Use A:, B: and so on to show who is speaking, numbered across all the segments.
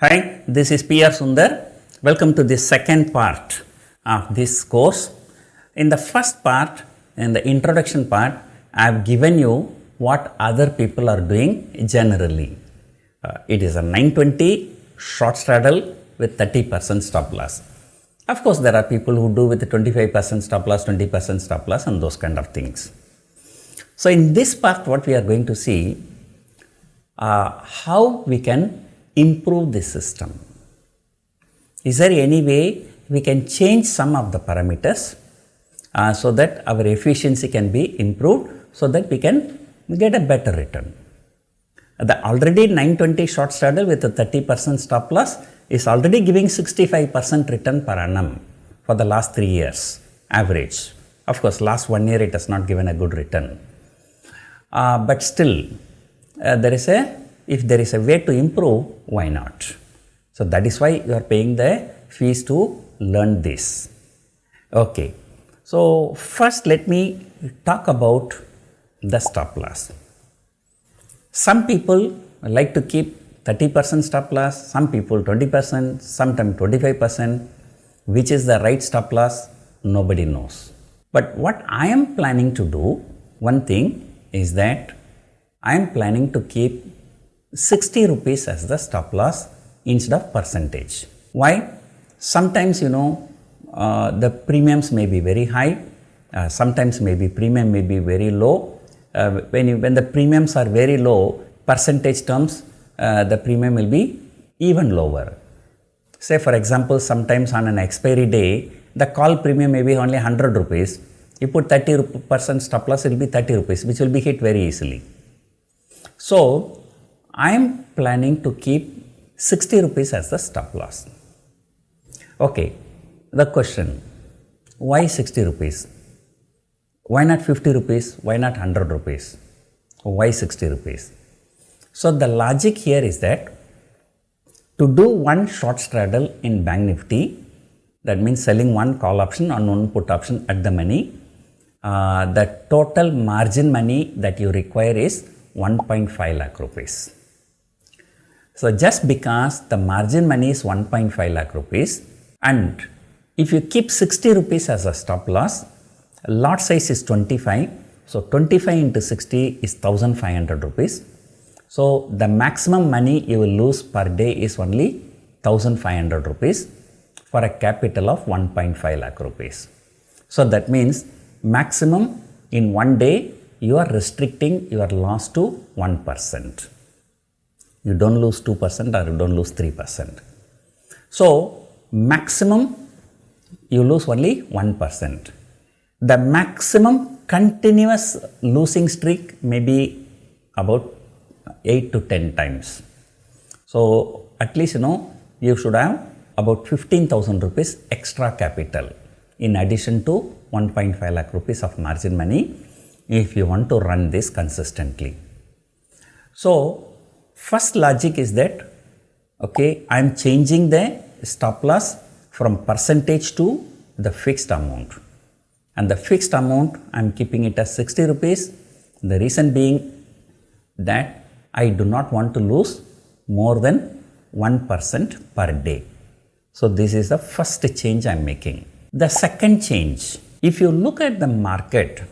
A: Hi, this is P.R. Sundar. Welcome to the second part of this course. In the first part, in the introduction part, I have given you what other people are doing generally. It is a 920 short straddle with 30% stop loss. Of course, there are people who do with 25% stop loss, 20% stop loss and those kind of things. So, in this part, what we are going to see how we can improve this system. Is there any way we can change some of the parameters so that our efficiency can be improved so that we can get a better return? The already 920 short straddle with a 30% stop loss is already giving 65% return per annum for the last 3 years average. Of course, last 1 year it has not given a good return. But still, if there is a way to improve, why not? So that is why you are paying the fees to learn this. Okay. So first let me talk about the stop loss. Some people like to keep 30% stop loss, some people 20%, sometimes 25%. Which is the right stop loss? Nobody knows. But what I am planning to do, one thing is that I am planning to keep 60 rupees as the stop loss instead of percentage. Why? Sometimes the premiums may be very high, sometimes maybe premium may be very low. When the premiums are very low, percentage terms, the premium will be even lower. Say for example, sometimes on an expiry day, the call premium may be only 100 rupees. You put 30% stop loss, it will be 30 rupees, which will be hit very easily. So, I am planning to keep 60 rupees as the stop loss. Okay, the question, why 60 rupees? Why not 50 rupees? Why not 100 rupees? Why 60 rupees? So, the logic here is that to do one short straddle in Bank Nifty, that means selling one call option and one put option at the money, the total margin money that you require is 1.5 lakh rupees. So just because the margin money is 1.5 lakh rupees and if you keep 60 rupees as a stop loss, lot size is 25. So 25 into 60 is 1500 rupees. So the maximum money you will lose per day is only 1500 rupees for a capital of 1.5 lakh rupees. So that means maximum in one day you are restricting your loss to 1%. You don't lose 2% or you don't lose 3%. So, maximum you lose only 1%. The maximum continuous losing streak may be about 8 to 10 times. So, at least you should have about 15,000 rupees extra capital in addition to 1.5 lakh rupees of margin money if you want to run this consistently. So, first logic is that, okay, I am changing the stop loss from percentage to the fixed amount. And the fixed amount, I am keeping it as 60 rupees. The reason being that I do not want to lose more than 1% per day. So, this is the first change I am making. The second change, if you look at the market,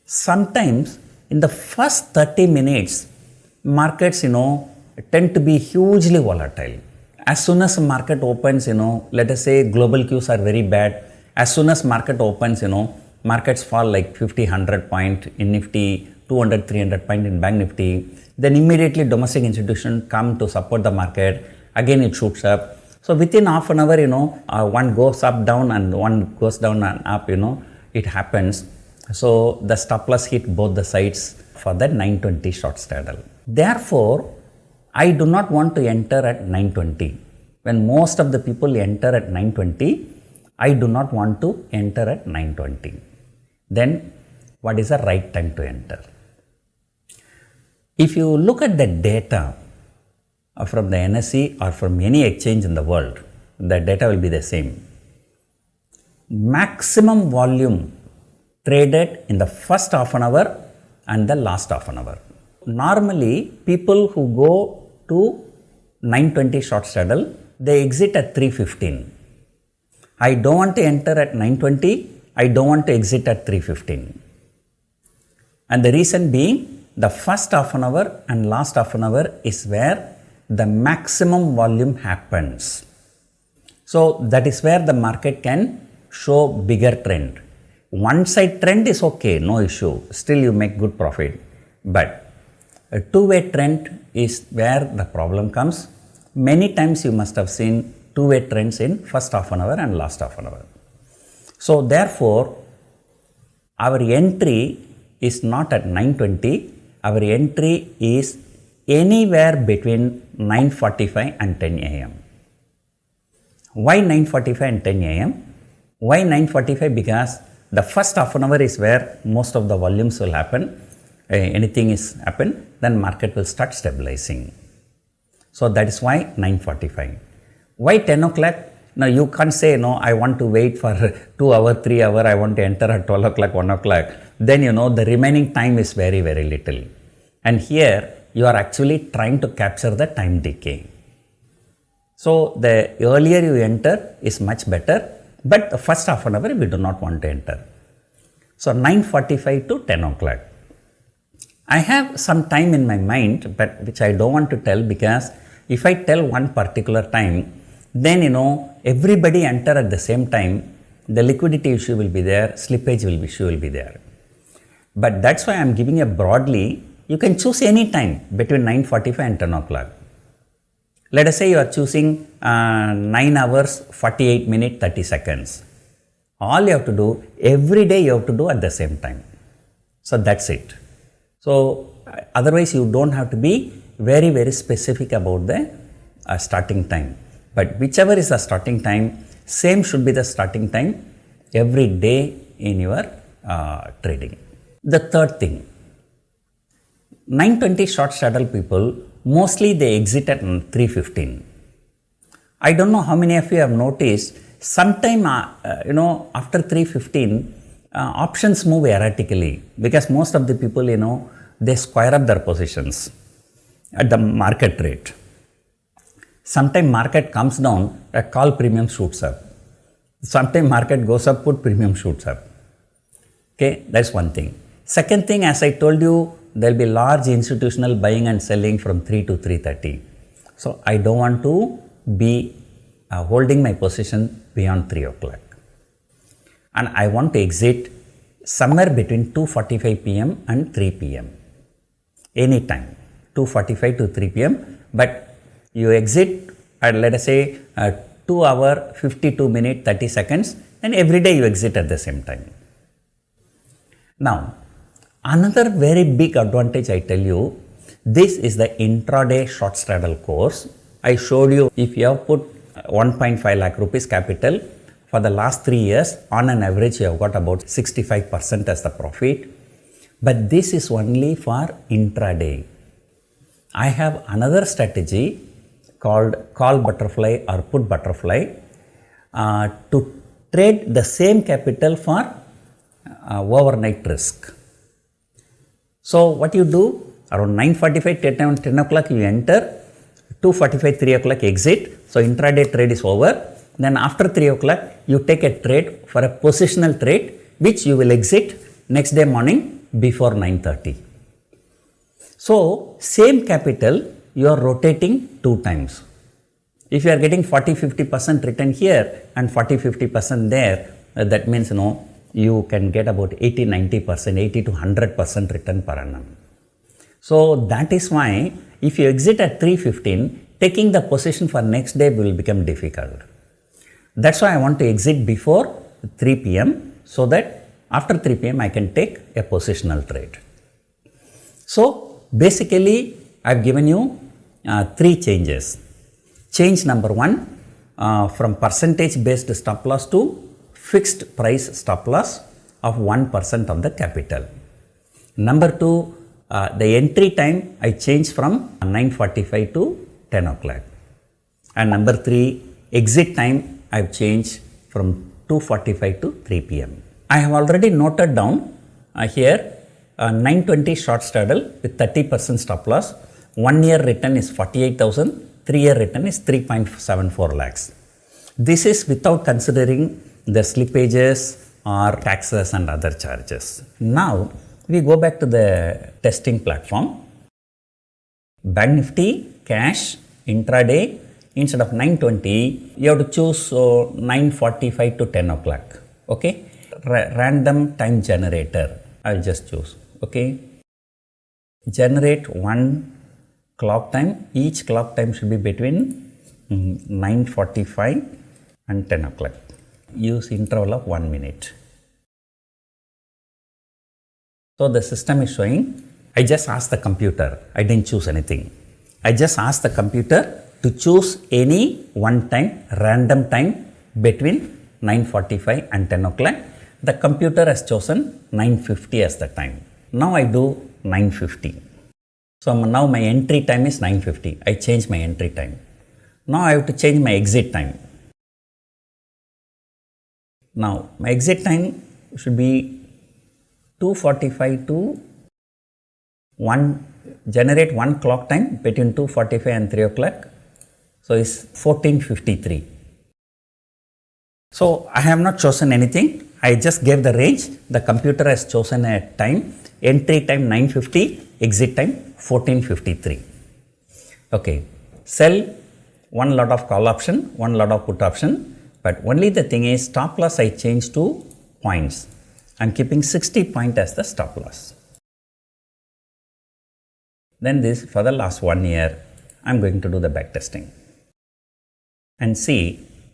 A: sometimes in the first 30 minutes, markets, tend to be hugely volatile. As soon as the market opens, let us say global cues are very bad. As soon as market opens, markets fall like 50, 100 point in Nifty, 200, 300 point in Bank Nifty. Then immediately domestic institutions come to support the market. Again, it shoots up. So within half an hour, one goes up, down and one goes down and up, it happens. So the stop loss hit both the sides for that 920 short straddle. Therefore, I do not want to enter at 920. When most of the people enter at 920, I do not want to enter at 920. Then what is the right time to enter? If you look at the data from the NSE or from any exchange in the world, the data will be the same. Maximum volume traded in the first half an hour and the last half an hour. Normally, people who go to 920 short straddle, they exit at 3:15. I don't want to enter at 9:20, I don't want to exit at 3:15. And the reason being, the first half an hour and last half an hour is where the maximum volume happens. So that is where the market can show bigger trend. One side trend is okay, no issue, still you make good profit. But a two-way trend is where the problem comes. Many times you must have seen two-way trends in first half an hour and last half an hour. So therefore, our entry is not at 9:20, our entry is anywhere between 9:45 and 10 a.m. Why 9:45 and 10 a.m.? Why 9:45? Because the first half an hour is where most of the volumes will happen. Anything is happen, then market will start stabilizing. So that is why 9:45. Why 10 o'clock? Now you can't say, no, I want to wait for 2 hours, 3 hours, I want to enter at 12 o'clock, 1 o'clock. Then the remaining time is very, very little. And here you are actually trying to capture the time decay. So the earlier you enter is much better, but the first half an hour we do not want to enter. So 9:45 to 10 o'clock. I have some time in my mind, but which I don't want to tell, because if I tell one particular time, then everybody enter at the same time, the liquidity issue will be there, slippage issue will be there. But that's why I am giving a broadly, you can choose any time between 9:45 and 10 o'clock. Let us say you are choosing 9 hours, 48 minutes, 30 seconds. All you have to do, every day you have to do at the same time. So that's it. So otherwise you don't have to be very, very specific about the starting time. But whichever is the starting time, same should be the starting time every day in your trading. The third thing, 9:20 short straddle people, mostly they exit at 3:15. I don't know how many of you have noticed, sometime after 3:15, options move erratically, because most of the people, they square up their positions at the market rate. Sometime market comes down, a call premium shoots up. Sometime market goes up, put premium shoots up. Okay, that's one thing. Second thing, as I told you, there will be large institutional buying and selling from 3 to 3:30. So I don't want to be holding my position beyond 3 o'clock. And I want to exit somewhere between 2:45 p.m. and 3 p.m. Anytime, 2:45 to 3 p.m. But you exit at, let us say, 2 hours, 52 minutes, 30 seconds, and every day you exit at the same time. Now, another very big advantage I tell you, this is the intraday short straddle course. I showed you, if you have put 1.5 lakh rupees capital, for the last 3 years, on an average, you have got about 65% as the profit. But this is only for intraday. I have another strategy called call butterfly or put butterfly to trade the same capital for overnight risk. So what you do, around 9:45, 10 o'clock you enter, 2:45, 3 o'clock exit. So intraday trade is over. Then after 3 o'clock, you take a trade for a positional trade, which you will exit next day morning before 9:30. So same capital, you are rotating 2 times. If you are getting 40-50% return here and 40-50% there, that means you can get about 80-90%, 80 to 100% return per annum. So that is why if you exit at 3:15, taking the position for next day will become difficult. That's why I want to exit before 3 p.m. so that after 3 p.m. I can take a positional trade. So basically I have given you 3 changes. Change number 1, from percentage based stop loss to fixed price stop loss of 1% of the capital. Number 2, the entry time I changed from 9:45 to 10 o'clock. And number 3, exit time I have changed from 2:45 to 3 p.m. I have already noted down here 9:20 short straddle with 30% stop loss. 1 year return is 48,000. 3-year return is 3.74 lakhs. This is without considering the slippages or taxes and other charges. Now, we go back to the testing platform. Bank Nifty, cash, intraday, instead of 9:20, you have to choose 9:45 to 10 o'clock. Okay? Random time generator, I will just choose. Okay? Generate one clock time. Each clock time should be between 9:45 and 10 o'clock. Use interval of 1 minute. So the system is showing, I just asked the computer, I didn't choose anything. I just asked the computer to choose any one time, random time between 9:45 and 10 o'clock. The computer has chosen 9:50 as the time. Now I do 9:50. So now my entry time is 9:50. I change my entry time. Now I have to change my exit time. Now my exit time should be 2:45 to 1, generate one clock time between 2:45 and 3 o'clock. So it's 14:53. So I have not chosen anything. I just gave the range. The computer has chosen a time. Entry time 9:50, exit time 14:53. Okay. Sell one lot of call option, one lot of put option. But only the thing is, stop loss I changed to points. I am keeping 60 point as the stop loss. Then this for the last 1 year, I am going to do the back testing. And see,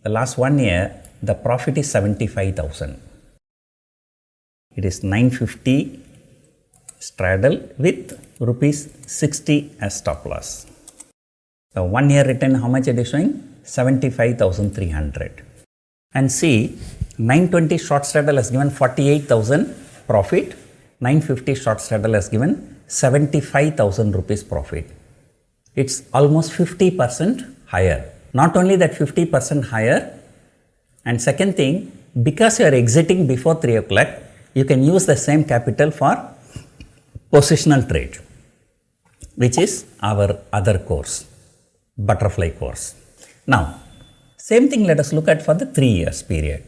A: the last 1 year, the profit is 75,000. It is 950 straddle with rupees 60 as stop loss. The 1 year return, how much it is showing? 75,300. And see, 920 short straddle has given 48,000 profit. 950 short straddle has given 75,000 rupees profit. It's almost 50% higher. Not only that 50% higher, and second thing, because you are exiting before 3 o'clock, you can use the same capital for positional trade, which is our other course, butterfly course. Now, same thing let us look at for the 3 years period.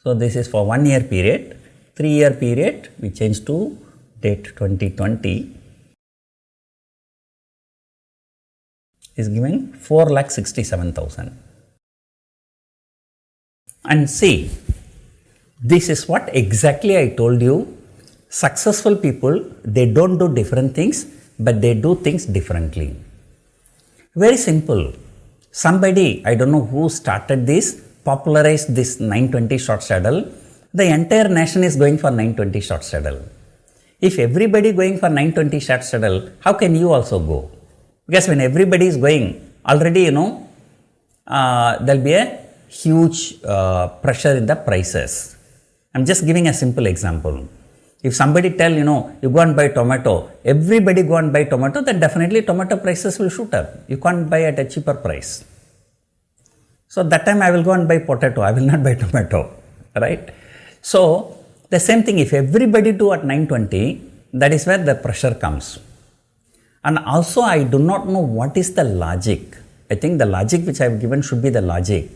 A: So this is for 1 year period. 3 year period, we change to date 2020 is giving 4,67,000. And see, this is what exactly I told you. Successful people, they don't do different things, but they do things differently. Very simple. Somebody, I don't know who started this, popularized this 920 short straddle. The entire nation is going for 920 short straddle. If everybody going for 920 short straddle, how can you also go? Because when everybody is going, already there will be a huge pressure in the prices. I'm just giving a simple example. If somebody tell, you go and buy tomato, everybody go and buy tomato, then definitely tomato prices will shoot up. You can't buy at a cheaper price. So that time I will go and buy potato, I will not buy tomato, right? So the same thing, if everybody do at 920, that is where the pressure comes. And also I do not know what is the logic. I think the logic which I have given should be the logic.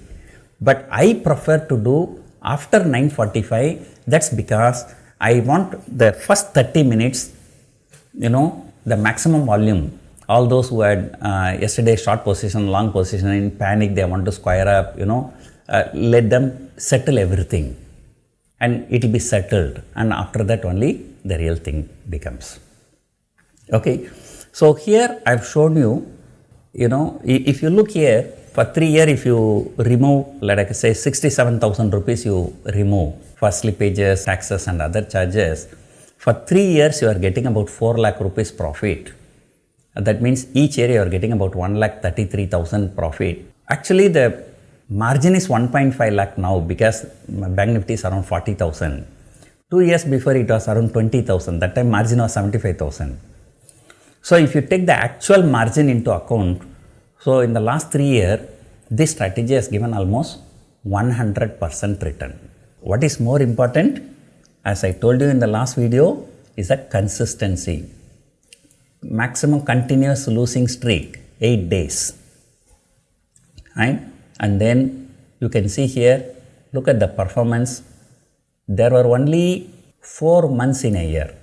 A: But I prefer to do after 9:45, that's because I want the first 30 minutes, the maximum volume. All those who had yesterday short position, long position, in panic, they want to square up, let them settle everything. And it will be settled. And after that only the real thing becomes. Okay. So here I have shown you, if you look here, for 3 years, if you remove, let us say 67,000 rupees you remove for slippages, taxes and other charges, for 3 years you are getting about 4 lakh rupees profit. That means each year you are getting about 1,33,000 profit. Actually the margin is 1.5 lakh now because Bank Nifty is around 40,000. 2 years before it was around 20,000. That time margin was 75,000. So if you take the actual margin into account, so in the last 3 years, this strategy has given almost 100% return. What is more important, as I told you in the last video, is that consistency. Maximum continuous losing streak 8 days. Right? And then you can see here, look at the performance. There were only 4 months in a year.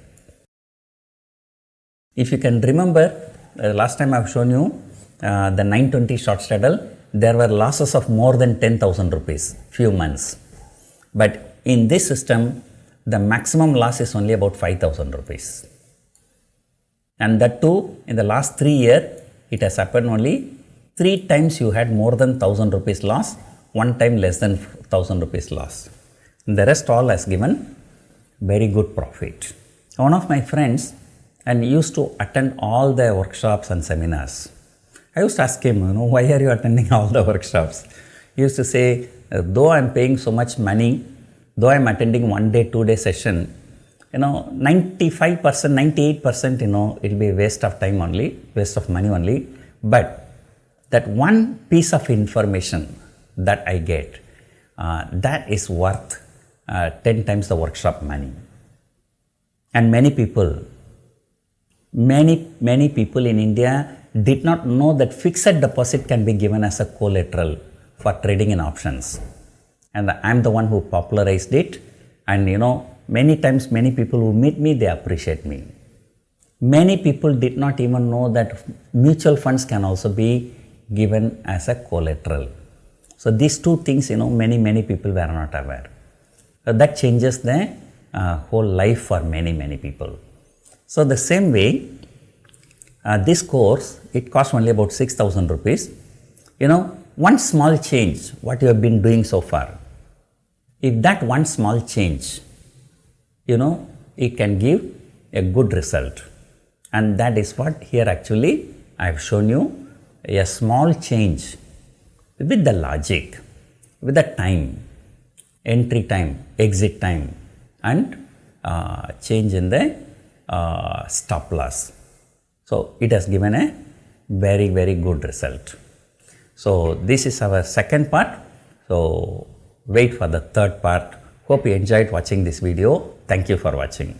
A: If you can remember, last time I have shown you the 920 short straddle, there were losses of more than 10,000 rupees, few months. But in this system, the maximum loss is only about 5,000 rupees. And that too, in the last 3 years, it has happened only 3 times you had more than 1,000 rupees loss, 1 time less than 1,000 rupees loss. And the rest all has given very good profit. One of my friends and used to attend all the workshops and seminars. I used to ask him, why are you attending all the workshops? He used to say, though I am paying so much money, though I am attending 1 day, 2 day session, 95%, 98%, it will be a waste of time only, waste of money only. But that one piece of information that I get, that is worth 10 times the workshop money. And many people in India did not know that fixed deposit can be given as a collateral for trading in options. And I am the one who popularized it. And many times, many people who meet me, they appreciate me. Many people did not even know that mutual funds can also be given as a collateral. So these two things, many people were not aware. That changes the whole life for many people. So the same way, this course, it costs only about 6,000 rupees. One small change, what you have been doing so far, if that one small change, it can give a good result. And that is what here actually I have shown you, a small change with the logic, with the time, entry time, exit time, and change in the stop loss. So it has given a very good result. So this is our second part. So wait for the third part. Hope you enjoyed watching this video. Thank you for watching.